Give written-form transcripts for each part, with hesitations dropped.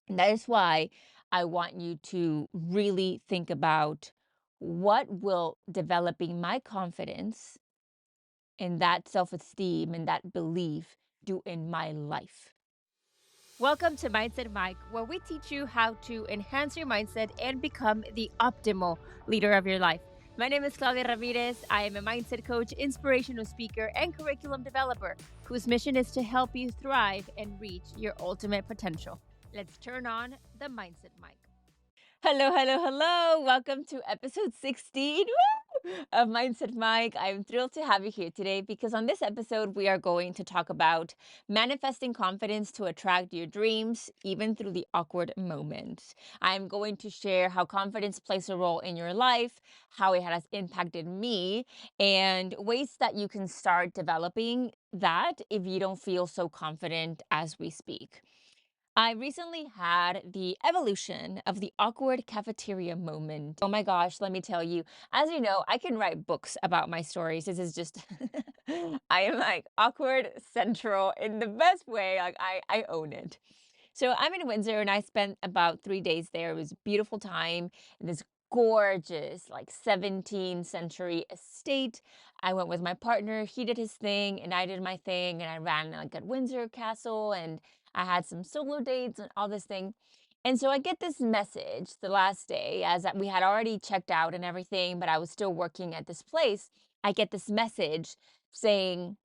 And that is why I want you to really think about what will developing my confidence and that self esteem and that belief do in my life. Welcome to Mindset Mike, where we teach you how to enhance your mindset and become the optimal leader of your life. My name is Claudia Ramirez. I am a mindset coach, inspirational speaker, and curriculum developer whose mission is to help you thrive and reach your ultimate potential. Let's turn on the Mindset Mike. Hello, hello, hello. Welcome to episode 16 of Mindset Mike. I'm thrilled to have you here today because on this episode, we are going to talk about manifesting confidence to attract your dreams, even through the awkward moments. I'm going to share how confidence plays a role in your life, how it has impacted me, and ways that you can start developing that if you don't feel so confident as we speak. I recently had the evolution of the awkward cafeteria moment. Oh my gosh, let me tell you. As you know, I can write books about my stories. This is just, I am like awkward central in the best way. Like I own it. So I'm in Windsor and I spent about 3 days there. It was a beautiful time in this gorgeous, like 17th century estate. I went with my partner. He did his thing and I did my thing. And I ran like at Windsor Castle and I had some solo dates and all this thing. And so I get this message the last day as we had already checked out and everything, but I was still working at this place. I get this message saying,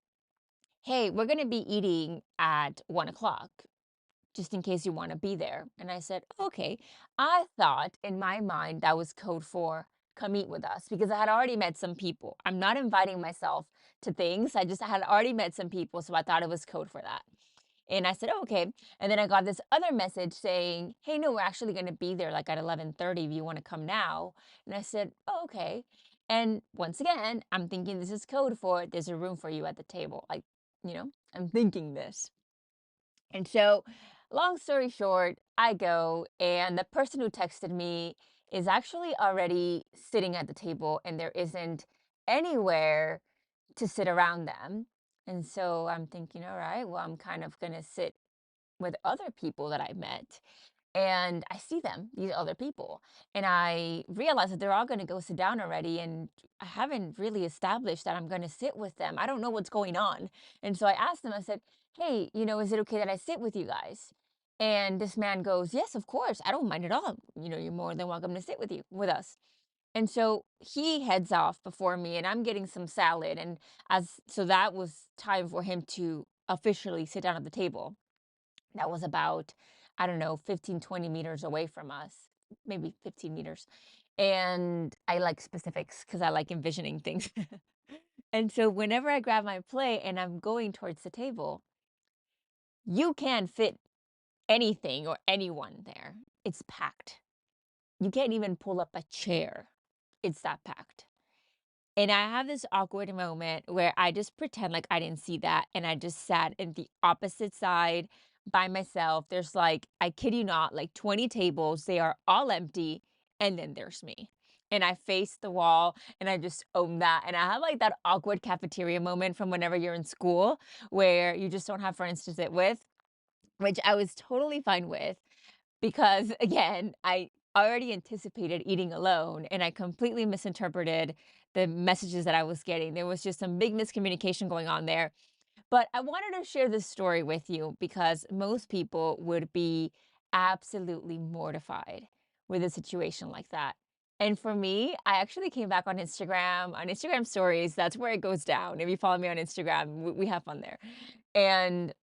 "Hey, we're going to be eating at 1 o'clock just in case you want to be there." And I said, "Okay." I thought in my mind that was code for come eat with us because I had already met some people. I'm not inviting myself to things. I had already met some people. So I thought it was code for that. And I said, "Oh, okay." And then I got this other message saying, "Hey, no, we're actually going to be there like at 11:30 if you want to come now." And I said, "Oh, okay." And once again, I'm thinking this is code for there's a room for you at the table. I'm thinking this. And so, long story short, I go, and the person who texted me is actually already sitting at the table, and there isn't anywhere to sit around them. And so I'm thinking, all right, well, I'm kind of going to sit with other people that I met. And I see them, these other people, and I realize that they're all going to go sit down already. And I haven't really established that I'm going to sit with them. I don't know what's going on. And so I asked them, I said, "Hey, is it okay that I sit with you guys?" And this man goes, "Yes, of course. I don't mind at all. You're more than welcome to sit with us." And so he heads off before me, and I'm getting some salad. And so that was time for him to officially sit down at the table. That was about, I don't know, 15, 20 meters away from us, maybe 15 meters. And I like specifics because I like envisioning things. And so whenever I grab my plate and I'm going towards the table, you can't fit anything or anyone there. It's packed. You can't even pull up a chair. It's that packed. And I have this awkward moment where I just pretend like I didn't see that, and I just sat in the opposite side by myself. There's like, I kid you not, like 20 tables. They are all empty, and then there's me. And I face the wall and I just own that. And I have like that awkward cafeteria moment from whenever you're in school where you just don't have friends to sit with, which I was totally fine with because again, I already anticipated eating alone and I completely misinterpreted the messages that I was getting. There was just some big miscommunication going on there. But I wanted to share this story with you because most people would be absolutely mortified with a situation like that. And for me, I actually came back on Instagram stories. That's where it goes down. If you follow me on Instagram, we have fun there. And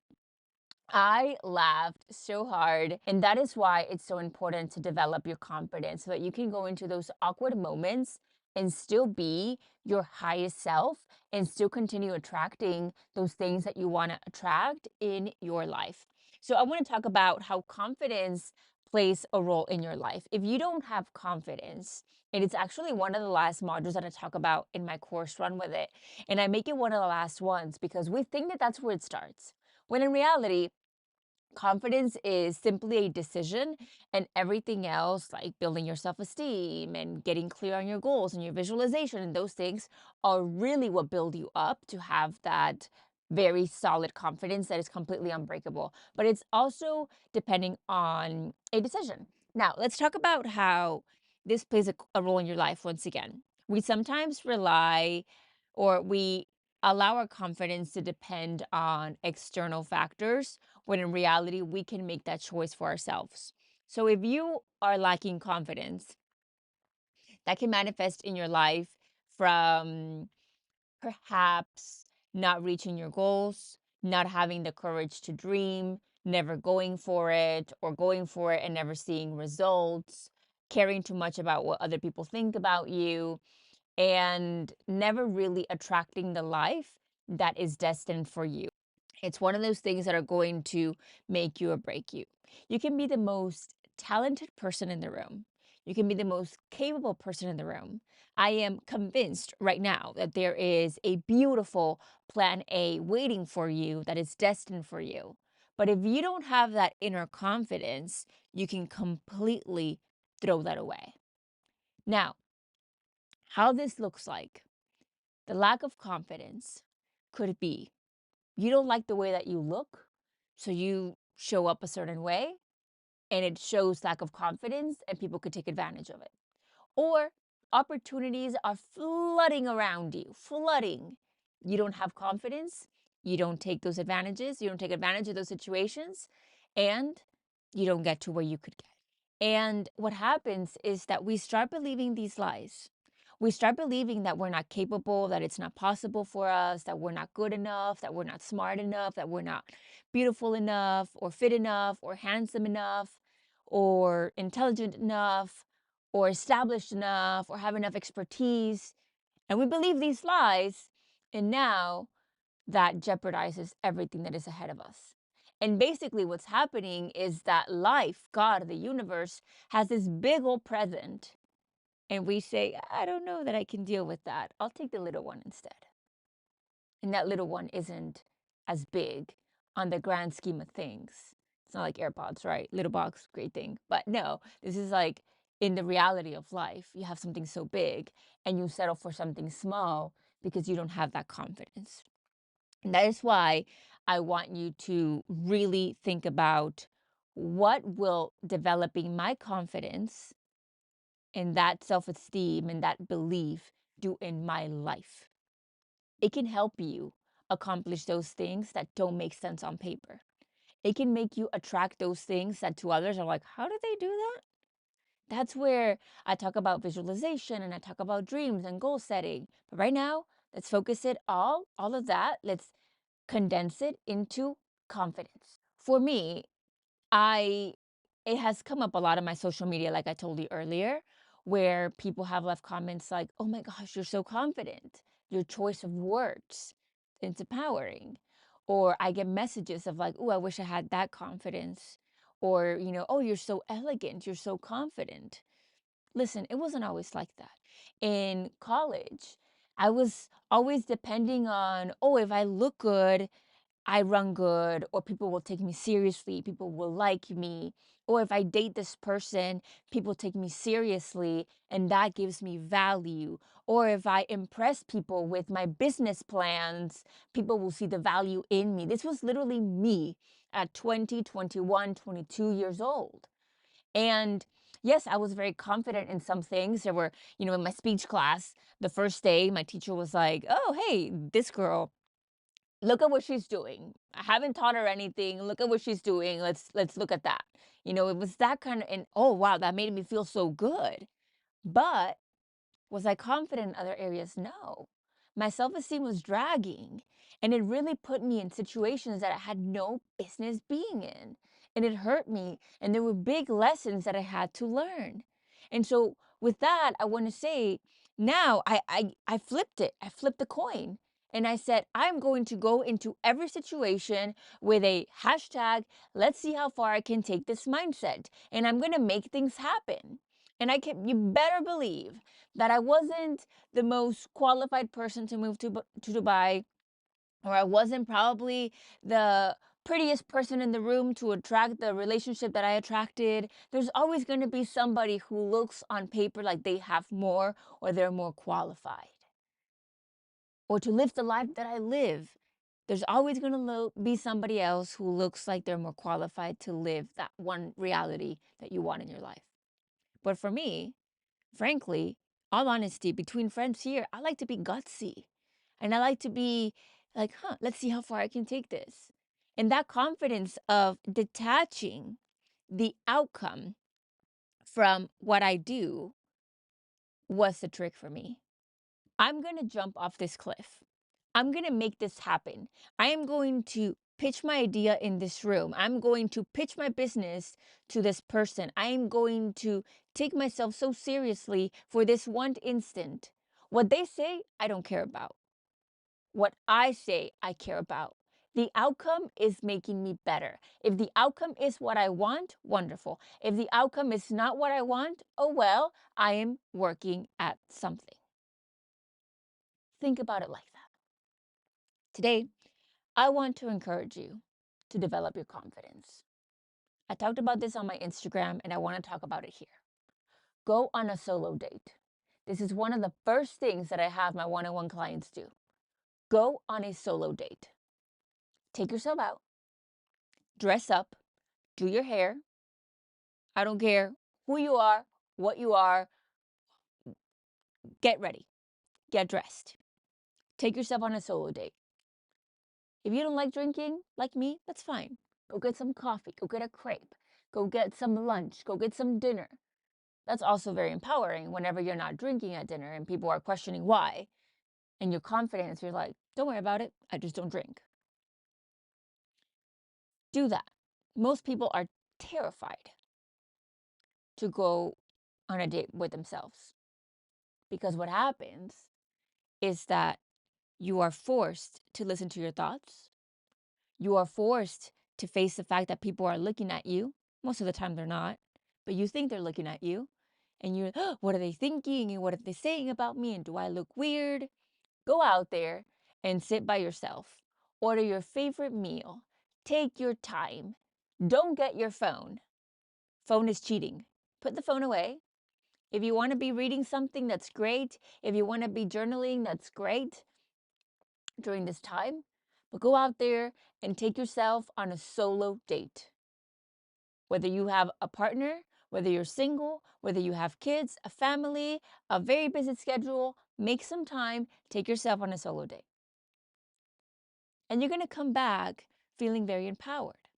I laughed so hard. And that is why it's so important to develop your confidence so that you can go into those awkward moments and still be your highest self and still continue attracting those things that you want to attract in your life. So, I want to talk about how confidence plays a role in your life. If you don't have confidence, and it's actually one of the last modules that I talk about in my course, Run With It. And I make it one of the last ones because we think that that's where it starts. When in reality, confidence is simply a decision, and everything else, like building your self esteem and getting clear on your goals and your visualization, and those things are really what build you up to have that very solid confidence that is completely unbreakable. But it's also depending on a decision. Now, let's talk about how this plays a role in your life once again. We sometimes rely or we allow our confidence to depend on external factors when in reality we can make that choice for ourselves. So if you are lacking confidence, that can manifest in your life from perhaps not reaching your goals, not having the courage to dream, never going for it, or going for it and never seeing results, caring too much about what other people think about you, and never really attracting the life that is destined for you. It's one of those things that are going to make you or break you. You can be the most talented person in the room. You can be the most capable person in the room. I am convinced right now that there is a beautiful plan A waiting for you that is destined for you. But if you don't have that inner confidence, you can completely throw that away. Now, how this looks like, the lack of confidence could be you don't like the way that you look, so you show up a certain way and it shows lack of confidence and people could take advantage of it. Or opportunities are flooding around you, flooding. You don't have confidence, you don't take those advantages, you don't take advantage of those situations, and you don't get to where you could get. And what happens is that we start believing these lies. We start believing that we're not capable, that it's not possible for us, that we're not good enough, that we're not smart enough, that we're not beautiful enough, or fit enough, or handsome enough, or intelligent enough, or established enough, or have enough expertise. And we believe these lies. And now that jeopardizes everything that is ahead of us. And basically, what's happening is that life, God, the universe, has this big old present. And we say, I don't know that I can deal with that. I'll take the little one instead. And that little one isn't as big on the grand scheme of things. It's not like AirPods, right? Little box, great thing. But no, this is like in the reality of life, you have something so big and you settle for something small because you don't have that confidence. And that is why I want you to really think about what will developing my confidence and that self esteem and that belief do in my life. It can help you accomplish those things that don't make sense on paper. It can make you attract those things that to others are like, how did they do that? That's where I talk about visualization and I talk about dreams and goal setting. But right now, let's focus it all of that. Let's condense it into confidence. For me, I it has come up a lot on my social media, like I told you earlier, where people have left comments like, "Oh my gosh, you're so confident. Your choice of words, it's empowering." Or I get messages of like, "Oh, I wish I had that confidence." Or, "Oh, you're so elegant. You're so confident." Listen, it wasn't always like that. In college, I was always depending on, "Oh, if I look good, I run good, or people will take me seriously, people will like me, or if I date this person, people take me seriously, and that gives me value, or if I impress people with my business plans, people will see the value in me." This was literally me at 20, 21, 22 years old. And yes, I was very confident in some things. There were, in my speech class, the first day, my teacher was like, "Oh, hey, this girl, look at what she's doing. I haven't taught her anything. Look at what she's doing. Let's look at that." It was that kind of, and oh wow, that made me feel so good. But was I confident in other areas? No. My self esteem was dragging, and it really put me in situations that I had no business being in. And it hurt me, and there were big lessons that I had to learn. And so, with that, I want to say now I flipped it. I flipped the coin. And I said, I'm going to go into every situation with a hashtag, let's see how far I can take this mindset. And I'm going to make things happen. And you better believe that I wasn't the most qualified person to move to Dubai, or I wasn't probably the prettiest person in the room to attract the relationship that I attracted. There's always going to be somebody who looks on paper like they have more or they're more qualified. Or to live the life that I live, There's always going to be somebody else who looks like they're more qualified to live that one reality that you want in your life. But for me, frankly, all honesty, between friends here, I like to be gutsy. And I like to be like, let's see how far I can take this. And that confidence of detaching the outcome from what I do was the trick for me. I'm going to jump off this cliff. I'm going to make this happen. I am going to pitch my idea in this room. I'm going to pitch my business to this person. I am going to take myself so seriously for this one instant. What they say, I don't care about. What I say, I care about. The outcome is making me better. If the outcome is what I want, wonderful. If the outcome is not what I want, oh well, I am working at something. Think about it like that. Today, I want to encourage you to develop your confidence. I talked about this on my Instagram and I want to talk about it here. Go on a solo date. This is one of the first things that I have my one on one clients do. Go on a solo date. Take yourself out, dress up, do your hair. I don't care who you are, what you are. Get ready, get dressed. Take yourself on a solo date. If you don't like drinking, like me, that's fine. Go get some coffee, go get a crepe, go get some lunch, go get some dinner. That's also very empowering whenever you're not drinking at dinner and people are questioning why. And your confidence, you're like, don't worry about it. I just don't drink. Do that. Most people are terrified to go on a date with themselves because what happens is that you are forced to listen to your thoughts. You are forced to face the fact that people are looking at you. Most of the time they're not, but you think they're looking at you. And you're, oh, what are they thinking? And what are they saying about me? And do I look weird? Go out there and sit by yourself. Order your favorite meal. Take your time. Don't get your phone. Phone is cheating. Put the phone away. If you want to be reading something, that's great. If you want to be journaling, that's great during this time. But go out there and take yourself on a solo date. Whether you have a partner, whether you're single, whether you have kids, a family, a very busy schedule, make some time, take yourself on a solo date. And you're going to come back feeling very empowered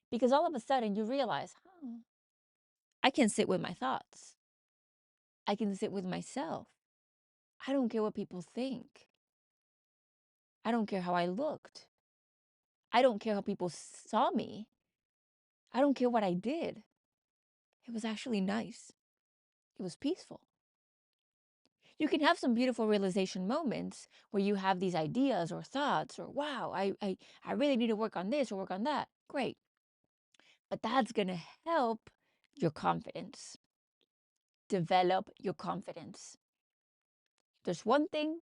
because all of a sudden you realize, I can sit with my thoughts. I can sit with myself. I don't care what people think. I don't care how I looked. I don't care how people saw me. I don't care what I did. It was actually nice. It was peaceful. You can have some beautiful realization moments where you have these ideas or thoughts or, wow, I really need to work on this or work on that. Great. But that's going to help your confidence. Develop your confidence. There's one thing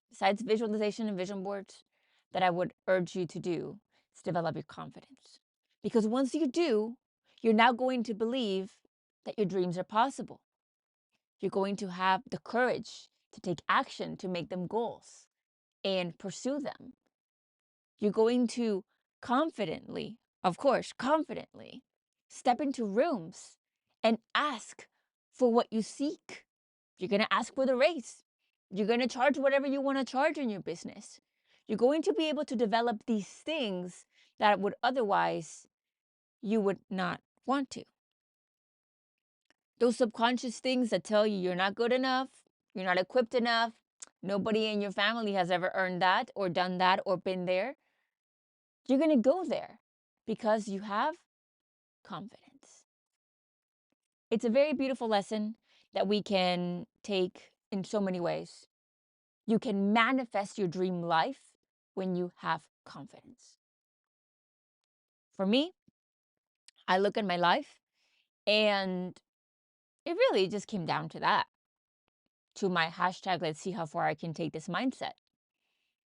besides visualization and vision boards that I would urge you to do is develop your confidence. Because once you do, you're now going to believe that your dreams are possible. You're going to have the courage to take action to make them goals and pursue them. You're going to confidently, of course, confidently step into rooms and ask for what you seek. You're going to ask for the raise. You're going to charge whatever you want to charge in your business. You're going to be able to develop these things that would otherwise you would not want to. Those subconscious things that tell you you're not good enough, you're not equipped enough, nobody in your family has ever earned that or done that or been there. You're going to go there because you have confidence. It's a very beautiful lesson that we can take in so many ways. You can manifest your dream life when you have confidence. For me, I look at my life and it really just came down to that, to my hashtag, let's see how far I can take this mindset.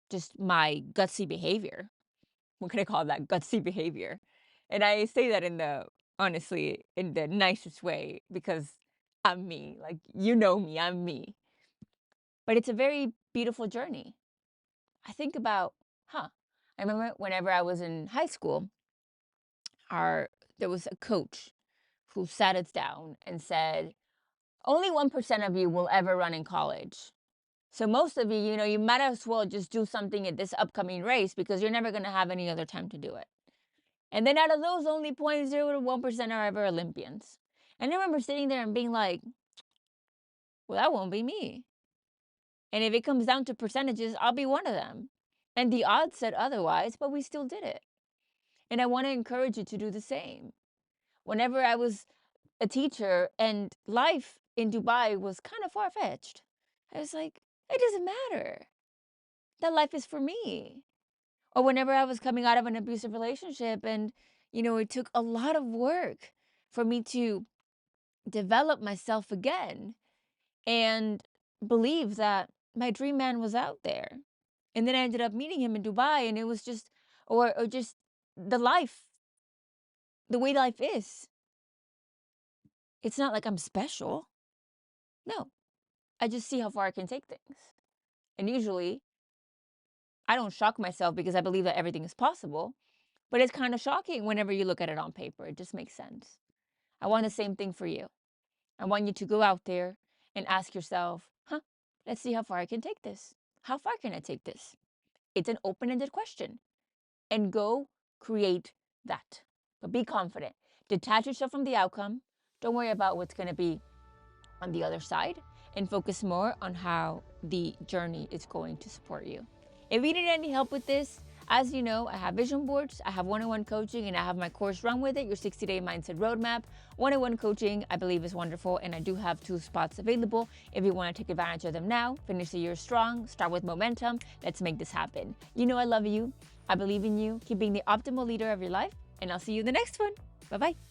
Just my gutsy behavior. What can I call that? Gutsy behavior. And I say that honestly, in the nicest way because I'm me. Like, you know me, I'm me. But it's a very beautiful journey. I think about, I remember whenever I was in high school, our there was a coach who sat us down and said, only 1% of you will ever run in college. So most of you, you might as well just do something at this upcoming race because you're never going to have any other time to do it. And then out of those, only 0.01% are ever Olympians. And I remember sitting there and being like, well, that won't be me. And if it comes down to percentages, I'll be one of them. And the odds said otherwise, but we still did it. And I want to encourage you to do the same. Whenever I was a teacher and life in Dubai was kind of far fetched, I was like, it doesn't matter. That life is for me. Or whenever I was coming out of an abusive relationship and, it took a lot of work for me to develop myself again and believe that my dream man was out there. And then I ended up meeting him in Dubai, and it was just, or just the life, the way life is. It's not like I'm special. No, I just see how far I can take things. And usually I don't shock myself because I believe that everything is possible, but it's kind of shocking whenever you look at it on paper. It just makes sense. I want the same thing for you. I want you to go out there and ask yourself, let's see how far I can take this. How far can I take this? It's an open ended question. And go create that. But be confident. Detach yourself from the outcome. Don't worry about what's going to be on the other side and focus more on how the journey is going to support you. If you need any help with this, as you know, I have vision boards, I have one-on-one coaching, and I have my course Run With It, your 60-day mindset roadmap. One-on-one coaching, I believe, is wonderful, and I do have 2 spots available if you want to take advantage of them now. Finish the year strong, start with momentum. Let's make this happen. You know I love you. I believe in you. Keep being the optimal leader of your life, and I'll see you in the next one. Bye-bye.